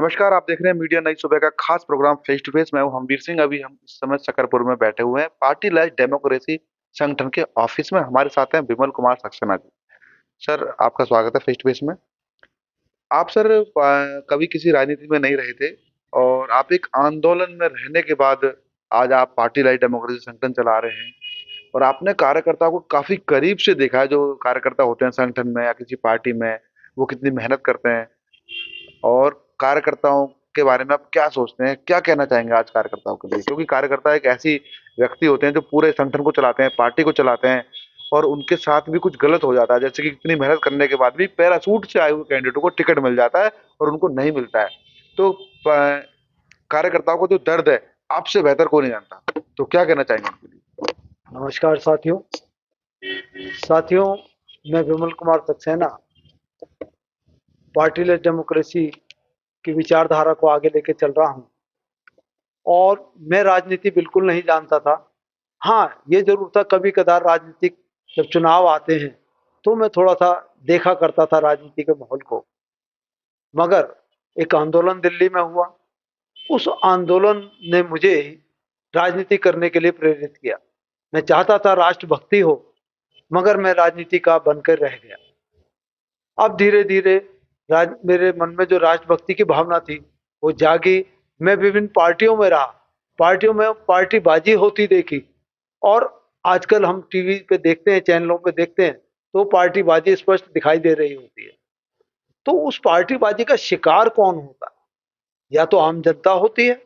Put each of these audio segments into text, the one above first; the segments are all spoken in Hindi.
नमस्कार, आप देख रहे हैं मीडिया नई सुबह का खास प्रोग्राम फेस टू फेस। मैं हूं हमवीर सिंह। अभी हम इस समय शकरपुर में बैठे हुए हैं पार्टी लाइज डेमोक्रेसी संगठन के ऑफिस में। हमारे साथ हैं विमल कुमार सक्सेना जी। सर, आपका स्वागत है फेस टू फेस में। आप सर कभी किसी राजनीति में नहीं रहे थे और आप एक आंदोलन में रहने के बाद आज आप पार्टी लाइज डेमोक्रेसी संगठन चला रहे हैं और आपने कार्यकर्ताओं को काफी करीब से देखा है। जो कार्यकर्ता होते हैं संगठन में या किसी पार्टी में, वो कितनी मेहनत करते हैं। और कार्यकर्ताओं के बारे में आप क्या सोचते हैं, क्या कहना चाहेंगे आज कार्यकर्ताओं के लिए? क्योंकि कार्यकर्ता एक ऐसी व्यक्ति होते हैं जो पूरे संगठन को चलाते हैं, पार्टी को चलाते हैं, और उनके साथ भी कुछ गलत हो जाता है। जैसे कि इतनी मेहनत करने के बाद भी पैराशूट से आए हुए कैंडिडेटों को टिकट मिल जाता है और उनको नहीं मिलता है। तो कार्यकर्ताओं को जो दर्द है, आपसे बेहतर कोई नहीं जानता। तो क्या कहना चाहेंगे उनके लिए? नमस्कार साथियों। साथियों, मैं Vimal Kumar Saxena partyless democracy की विचारधारा को आगे लेके चल रहा हूं। और मैं राजनीति बिल्कुल नहीं जानता था। हाँ, ये जरूर था कभी कदार राजनीतिक जब चुनाव आते हैं तो मैं थोड़ा सा देखा करता था राजनीति के माहौल को। मगर एक आंदोलन दिल्ली में हुआ, उस आंदोलन ने मुझे राजनीति करने के लिए प्रेरित किया। मैं चाहता था राष्ट्रभक्ति हो, मगर मैं राजनीति का बनकर रह गया। अब धीरे धीरे मेरे मन में जो राष्ट्रभक्ति की भावना थी वो जागी। मैं विभिन्न पार्टियों में रहा, पार्टियों में पार्टीबाजी होती देखी। और आजकल हम टीवी पे देखते हैं, चैनलों पे देखते हैं, तो पार्टीबाजी स्पष्ट दिखाई दे रही होती है। तो उस पार्टीबाजी का शिकार कौन होता है? या तो आम जनता होती है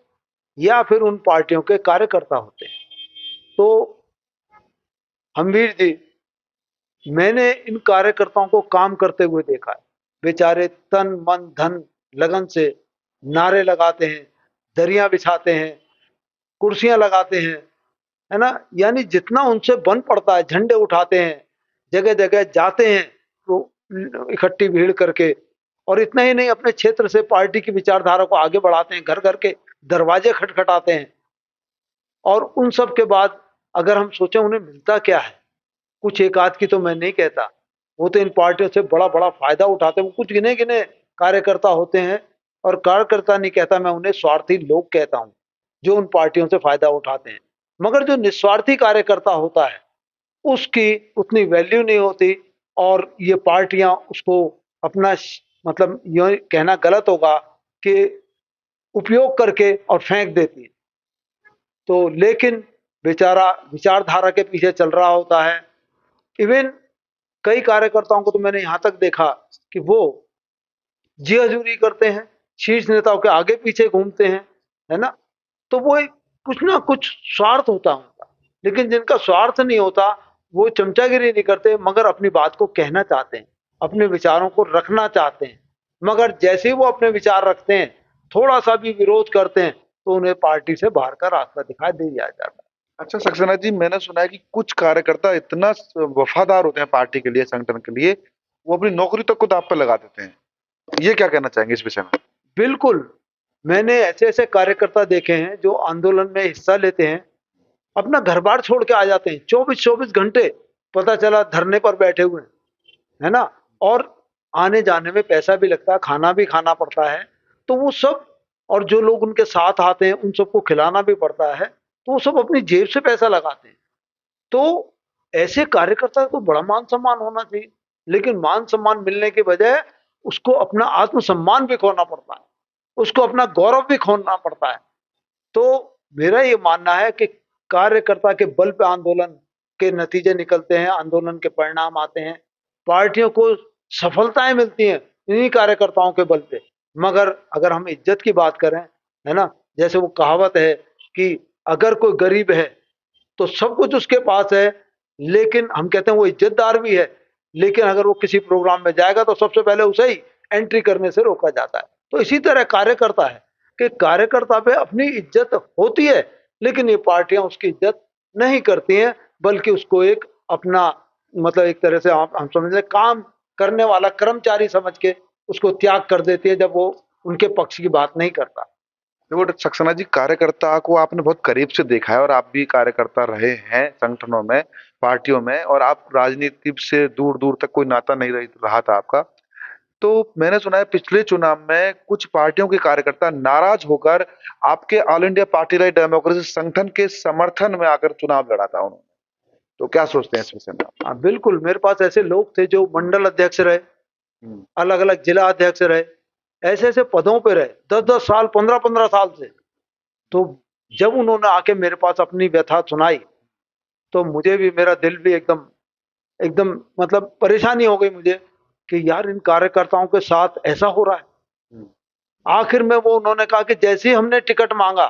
या फिर उन पार्टियों के कार्यकर्ता होते हैं। तो हमवीर जी, मैंने इन कार्यकर्ताओं को काम करते हुए देखा है। बेचारे तन मन धन लगन से नारे लगाते हैं, दरियां बिछाते हैं, कुर्सियां लगाते हैं, है ना। यानी जितना उनसे बन पड़ता है, झंडे उठाते हैं, जगह जगह जाते हैं तो इकट्ठी भीड़ करके। और इतना ही नहीं, अपने क्षेत्र से पार्टी की विचारधारा को आगे बढ़ाते हैं, घर घर के दरवाजे खटखटाते हैं। और उन सब के बाद अगर हम सोचें उन्हें मिलता क्या है, कुछ एक आध की तो मैं नहीं कहता, वो तो इन पार्टियों से बड़ा बड़ा फायदा उठाते हैं। वो कुछ गिने गिने कार्यकर्ता होते हैं, और कार्यकर्ता नहीं कहता मैं उन्हें, स्वार्थी लोग कहता हूं, जो उन पार्टियों से फायदा उठाते हैं। मगर जो निस्वार्थी कार्यकर्ता होता है उसकी उतनी वैल्यू नहीं होती। और ये पार्टियां उसको अपना मतलब ये कहना गलत होगा कि उपयोग करके और फेंक देती है। तो लेकिन बेचारा विचारधारा के पीछे चल रहा होता है। इवन कई कार्यकर्ताओं को तो मैंने यहां तक देखा कि वो जी हजूरी करते हैं, शीर्ष नेताओं के आगे पीछे घूमते हैं, है ना। तो वो कुछ ना कुछ स्वार्थ होता है उनका। लेकिन जिनका स्वार्थ नहीं होता वो चमचागिरी नहीं करते, मगर अपनी बात को कहना चाहते हैं, अपने विचारों को रखना चाहते हैं। मगर जैसे ही वो अपने विचार रखते हैं, थोड़ा सा भी विरोध करते हैं, तो उन्हें पार्टी से बाहर का रास्ता दिखाई दे दिया जाता है। अच्छा सक्सेना जी, मैंने सुना है कि कुछ कार्यकर्ता इतना वफादार होते हैं पार्टी के लिए, संगठन के लिए, वो अपनी नौकरी तक खुद आप पे लगा देते हैं। ये क्या कहना चाहेंगे इस विषय में? बिल्कुल, मैंने ऐसे ऐसे कार्यकर्ता देखे हैं जो आंदोलन में हिस्सा लेते हैं, अपना घर बार छोड़ के आ जाते हैं, 24-24 घंटे पता चला धरने पर बैठे हुए हैं, है ना। और आने जाने में पैसा भी लगता है, खाना भी खाना पड़ता है। तो वो सब, और जो लोग उनके साथ आते हैं उन सबको खिलाना भी पड़ता है, तो वो सब अपनी जेब से पैसा लगाते हैं। तो ऐसे कार्यकर्ता को बड़ा मान सम्मान होना चाहिए। लेकिन मान सम्मान मिलने के बजाय उसको अपना आत्मसम्मान भी खोना पड़ता है, उसको अपना गौरव भी खोना पड़ता है। तो मेरा ये मानना है कि कार्यकर्ता के बल पे आंदोलन के नतीजे निकलते हैं, आंदोलन के परिणाम आते हैं, पार्टियों को सफलताएं मिलती हैं इन्हीं कार्यकर्ताओं के बल पे। मगर अगर हम इज्जत की बात करें, है ना, जैसे वो कहावत है कि अगर कोई गरीब है तो सब कुछ उसके पास है, लेकिन हम कहते हैं वो इज्जतदार भी है, लेकिन अगर वो किसी प्रोग्राम में जाएगा तो सबसे पहले उसे ही एंट्री करने से रोका जाता है। तो इसी तरह कार्यकर्ता है कि कार्यकर्ता पे अपनी इज्जत होती है, लेकिन ये पार्टियां उसकी इज्जत नहीं करती हैं, बल्कि उसको एक अपना मतलब एक तरह से हम समझ लें काम करने वाला कर्मचारी समझ के उसको त्याग कर देती है जब वो उनके पक्ष की बात नहीं करता। देखो सक्सेना जी, कार्यकर्ता को आपने बहुत करीब से देखा है और आप भी कार्यकर्ता रहे हैं संगठनों में, पार्टियों में, और आप राजनीति से दूर दूर तक कोई नाता नहीं रहा था आपका। तो मैंने सुना है पिछले चुनाव में कुछ पार्टियों के कार्यकर्ता नाराज होकर आपके all India party right democracy संगठन के समर्थन में आकर चुनाव लड़ा था उन्होंने। तो क्या सोचते हैं इस विषय में आप? हाँ बिल्कुल, मेरे पास ऐसे लोग थे जो मंडल अध्यक्ष रहे, हम्म, अलग अलग जिला अध्यक्ष रहे, ऐसे ऐसे पदों पे रहे 10-10 साल, 15-15 साल से। तो जब उन्होंने आके मेरे पास अपनी व्यथा सुनाई, तो मुझे भी, मेरा दिल भी एकदम एकदम मतलब परेशानी हो गई मुझे कि यार इन कार्यकर्ताओं के साथ ऐसा हो रहा है। हम्म, आखिर में वो उन्होंने कहा कि जैसे ही हमने टिकट मांगा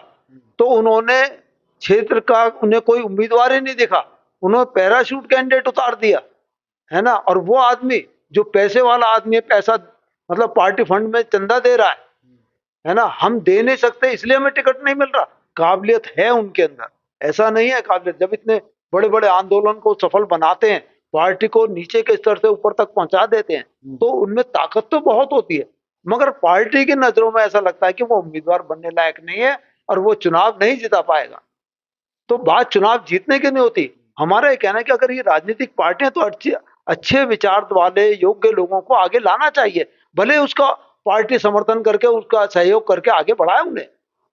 तो उन्होंने क्षेत्र का उन्हें कोई उम्मीदवार ही नहीं दिखा, उन्होंने पैराशूट कैंडिडेट उतार दिया, है ना। और वो आदमी जो पैसे वाला आदमी है, पैसा मतलब पार्टी फंड में चंदा दे रहा है ना, हम दे नहीं सकते इसलिए हमें टिकट नहीं मिल रहा। काबिलियत है उनके अंदर, ऐसा नहीं है काबिलियत। जब इतने बड़े बड़े आंदोलन को सफल बनाते हैं, पार्टी को नीचे के स्तर से ऊपर तक पहुंचा देते हैं, तो उनमें ताकत तो बहुत होती है। मगर पार्टी की नजरों में ऐसा लगता है कि वो उम्मीदवार बनने लायक नहीं है और वो चुनाव नहीं जिता पाएगा। तो बात चुनाव जीतने की नहीं होती। हमारा ये कहना है कि अगर ये राजनीतिक पार्टियां तो अच्छे अच्छे विचार वाले योग्य लोगों को आगे लाना चाहिए, भले उसका पार्टी समर्थन करके उसका सहयोग करके आगे बढ़ाए उन्हें।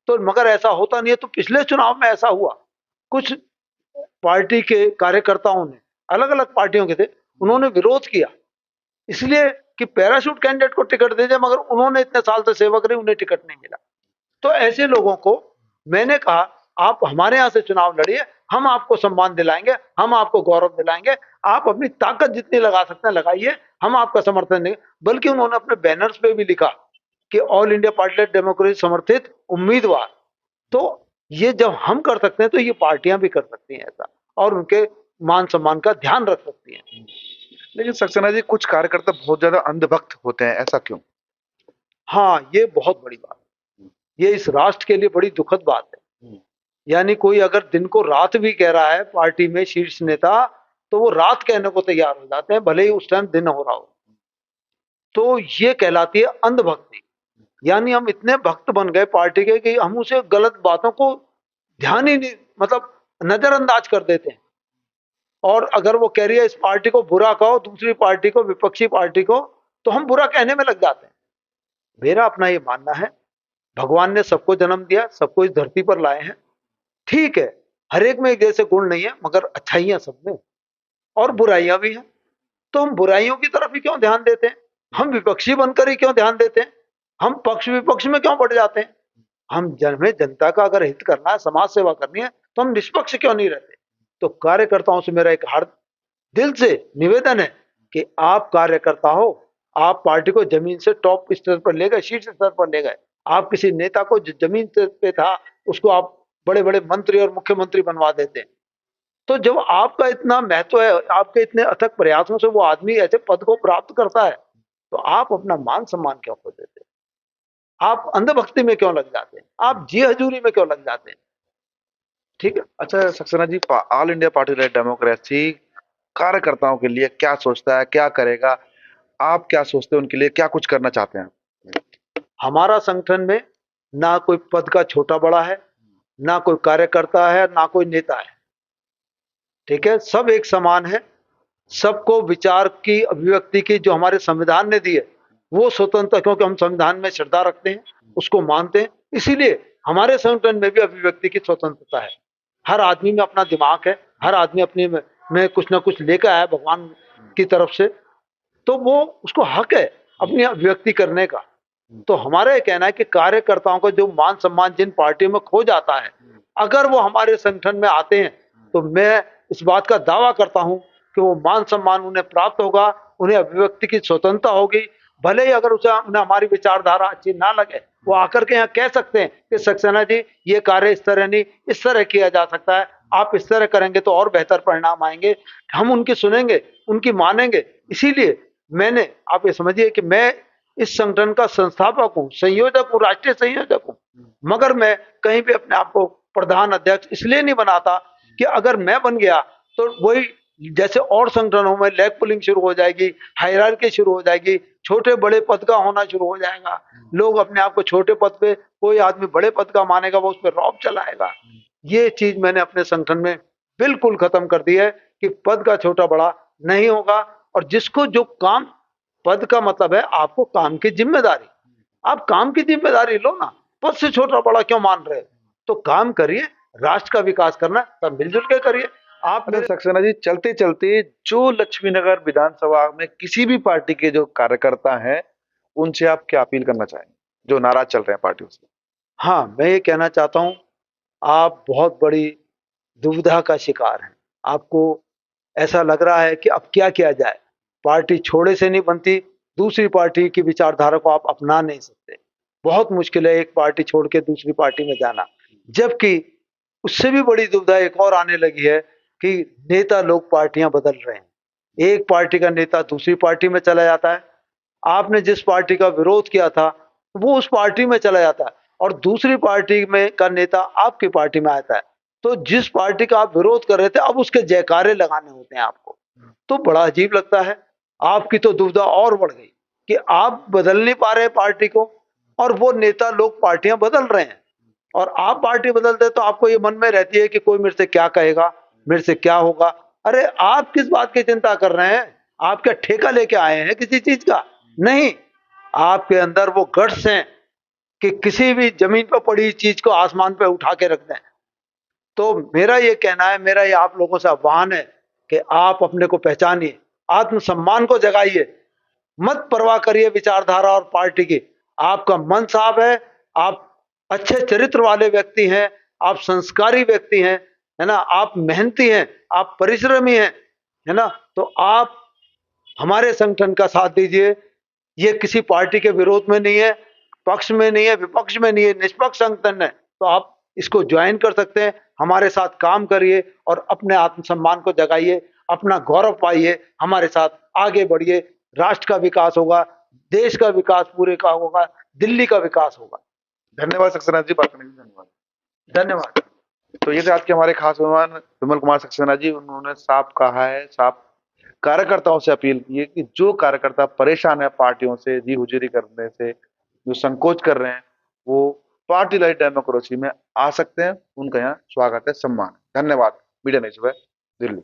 तो मगर ऐसा होता नहीं है। तो पिछले चुनाव में ऐसा हुआ, कुछ पार्टी के कार्यकर्ताओं ने, अलग अलग पार्टियों के थे, उन्होंने विरोध किया इसलिए कि पैराशूट कैंडिडेट को टिकट दे दिया, मगर उन्होंने इतने साल से सेवा करी, उन्हें टिकट नहीं मिला। तो ऐसे लोगों को मैंने कहा आप हमारे यहां से चुनाव लड़िए, हम आपको सम्मान दिलाएंगे, हम आपको गौरव दिलाएंगे, आप अपनी ताकत जितनी लगा सकते हैं लगाइए, हम आपका समर्थन देंगे। बल्कि उन्होंने अपने बैनर्स पे भी लिखा कि ऑल इंडिया पार्टी डेमोक्रेसी समर्थित उम्मीदवार। तो ये जब हम कर सकते हैं तो ये पार्टियां भी कर सकती हैं ऐसा, और उनके मान सम्मान का ध्यान रख सकती हैं। लेकिन सक्सेना जी कुछ कार्यकर्ता बहुत ज्यादा अंधभक्त होते हैं, ऐसा क्यों? हाँ, ये बहुत बड़ी बात है, ये इस राष्ट्र के लिए बड़ी दुखद बात है। यानी कोई अगर दिन को रात भी कह रहा है पार्टी में शीर्ष नेता, तो वो रात कहने को तैयार हो जाते हैं, भले ही उस टाइम दिन हो रहा हो। तो ये कहलाती है अंधभक्ति। यानी हम इतने भक्त बन गए पार्टी के कि हम उसे गलत बातों को ध्यान ही नहीं, मतलब नजरअंदाज कर देते हैं। और अगर वो कह रही है इस पार्टी को बुरा कहो, दूसरी पार्टी को, विपक्षी पार्टी को, तो हम बुरा कहने में लग जाते हैं। मेरा अपना ये मानना है, भगवान ने सबको जन्म दिया, सबको इस धरती पर लाए हैं, ठीक है, हर एक में एक जैसे गुण नहीं है, मगर अच्छाइयां सब में और बुराइयां भी हैं। तो हम बुराइयों की तरफ ही क्यों ध्यान देते हैं? हम विपक्षी बनकर ही क्यों ध्यान देते हैं? हम पक्ष विपक्ष में क्यों बढ़ जाते हैं? हम में जनता का अगर हित करना है, समाज सेवा करनी है, तो हम निष्पक्ष क्यों नहीं रहते? तो कार्यकर्ताओं से मेरा एक हार्द दिल से निवेदन है कि आप कार्यकर्ता हो, आप पार्टी को जमीन से टॉप स्तर पर ले गए, शीर्ष स्तर पर ले गए। आप किसी नेता को जो जमीन पे था उसको आप बड़े बड़े मंत्री और मुख्यमंत्री बनवा देते हैं। तो जब आपका इतना महत्व है, आपके इतने अथक प्रयासों से वो आदमी ऐसे पद को प्राप्त करता है, तो आप अपना मान सम्मान क्यों खो देते हैं? आप अंधभक्ति में क्यों लग जाते हैं? आप जी हजूरी में क्यों लग जाते हैं? ठीक है। अच्छा Saxena ji, all India party right democracy कार्यकर्ताओं के लिए क्या सोचता है, क्या करेगा? आप क्या सोचते हैं उनके लिए, क्या कुछ करना चाहते हैं? हमारा संगठन में ना कोई पद का छोटा बड़ा है, ना कोई कार्यकर्ता है, ना कोई नेता है। ठीक है, सब एक समान है। सबको विचार की अभिव्यक्ति की जो हमारे संविधान ने दी है वो स्वतंत्र, क्योंकि हम संविधान में श्रद्धा रखते हैं, उसको मानते हैं, इसीलिए हमारे संगठन में भी अभिव्यक्ति की स्वतंत्रता है। हर आदमी में अपना दिमाग है, हर आदमी अपने में कुछ ना कुछ लेकर आया भगवान की तरफ से, तो वो उसको हक है अपनी अभिव्यक्ति करने का। तो हमारा ये कहना है कि कार्यकर्ताओं का जो मान सम्मान जिन पार्टियों में खो जाता है, अगर वो हमारे संगठन में आते हैं तो मैं इस बात का दावा करता हूं कि वो मान सम्मान उन्हें प्राप्त होगा, उन्हें अभिव्यक्ति की स्वतंत्रता होगी। भले ही अगर उन्हें हमारी विचारधारा अच्छी ना लगे, वो आकर के यहाँ कह सकते हैं कि सक्सेना जी ये कार्य इस तरह नहीं, इस तरह किया जा सकता है, आप इस तरह करेंगे तो और बेहतर परिणाम आएंगे। हम उनकी सुनेंगे, उनकी मानेंगे। इसीलिए मैंने, आप ये समझिए कि मैं इस संगठन का संस्थापक हूँ, संयोजक हूँ, राष्ट्रीय संयोजक हूँ, मगर मैं कहीं भी अपने आप को प्रधान अध्यक्ष इसलिए नहीं बनाता कि अगर मैं बन गया तो वही जैसे और संगठनों में लेग पुलिंग शुरू हो जाएगी, हायरार्की शुरू हो जाएगी, छोटे बड़े पद का होना शुरू हो जाएगा। लोग अपने आप को छोटे पद पे, कोई आदमी बड़े पद का मानेगा, वो उस पर रौब चलाएगा। ये चीज मैंने अपने संगठन में बिल्कुल खत्म कर दी है कि पद का छोटा बड़ा नहीं होगा, और जिसको जो काम पद का मतलब है आपको काम की जिम्मेदारी। आप काम की जिम्मेदारी लो ना, पद से छोटा बड़ा क्यों मान रहे हो? तो काम करिए, राष्ट्र का विकास करना है, तब मिलजुल के करिए। आप अच्छा मेरे सक्सेना जी, चलते चलते जो लक्ष्मीनगर विधानसभा में किसी भी पार्टी के जो कार्यकर्ता हैं, उनसे आप क्या अपील करना चाहेंगे जो नाराज चल रहे हैं पार्टियों से? हाँ, मैं ये कहना चाहता हूँ, आप बहुत बड़ी दुविधा का शिकार हैं। आपको ऐसा लग रहा है कि अब क्या किया जाए? पार्टी छोड़े से नहीं बनती, दूसरी पार्टी की विचारधारा को आप अपना नहीं सकते। बहुत मुश्किल है एक पार्टी छोड़ के दूसरी पार्टी में जाना। जबकि उससे भी बड़ी दुविधा एक और आने लगी है कि नेता लोग पार्टियां बदल रहे हैं। एक पार्टी का नेता दूसरी पार्टी में चला जाता है। आपने जिस पार्टी का विरोध किया था, वो उस पार्टी में चला जाता है और दूसरी पार्टी में का नेता आपकी पार्टी में आता है। तो जिस पार्टी का आप विरोध कर रहे थे, अब उसके जयकारे लगाने होते हैं आपको। तो बड़ा अजीब लगता है। आपकी तो दुविधा और बढ़ गई कि आप बदल नहीं पा रहे पार्टी को, और वो नेता लोग पार्टियां बदल रहे हैं। और आप पार्टी बदलते तो आपको ये मन में रहती है कि कोई मेरे से क्या कहेगा, मेरे से क्या होगा। अरे आप किस बात की चिंता कर रहे हैं? आप क्या ठेका लेके आए हैं किसी चीज का? नहीं, आपके अंदर वो गट्स हैं कि किसी भी जमीन पर पड़ी चीज को आसमान पे उठा के रख दें। तो मेरा ये कहना है, मेरा ये आप लोगों से आह्वान है कि आप अपने को पहचानिए, आत्मसम्मान को जगाइए, मत परवाह करिए विचारधारा और पार्टी की। आपका मन साफ है, आप अच्छे चरित्र वाले व्यक्ति हैं, आप संस्कारी व्यक्ति हैं, है ना, आप मेहनती हैं, आप परिश्रमी हैं, है ना। तो आप हमारे संगठन का साथ दीजिए। ये किसी पार्टी के विरोध में नहीं है, पक्ष में नहीं है, विपक्ष में नहीं है, निष्पक्ष संगठन है। तो आप इसको ज्वाइन कर सकते हैं, हमारे साथ काम करिए और अपने आत्मसम्मान को जगाइए, अपना गौरव पाइए, हमारे साथ आगे बढ़िए। राष्ट्र का विकास होगा, देश का विकास पूरे का होगा, दिल्ली का विकास होगा। धन्यवाद सक्सेना जी, बात करने के लिए धन्यवाद। धन्यवाद। तो ये थे आज के हमारे खास मेहमान विमल कुमार सक्सेना जी। उन्होंने साफ कहा है, साफ कार्यकर्ताओं से अपील की है कि जो कार्यकर्ता परेशान है पार्टियों से, जी हुजूरी करने से, जो संकोच कर रहे हैं, वो पार्टी लाइट डेमोक्रेसी में आ सकते हैं। उनका यहाँ स्वागत है, सम्मान है। धन्यवाद। Media news, Delhi.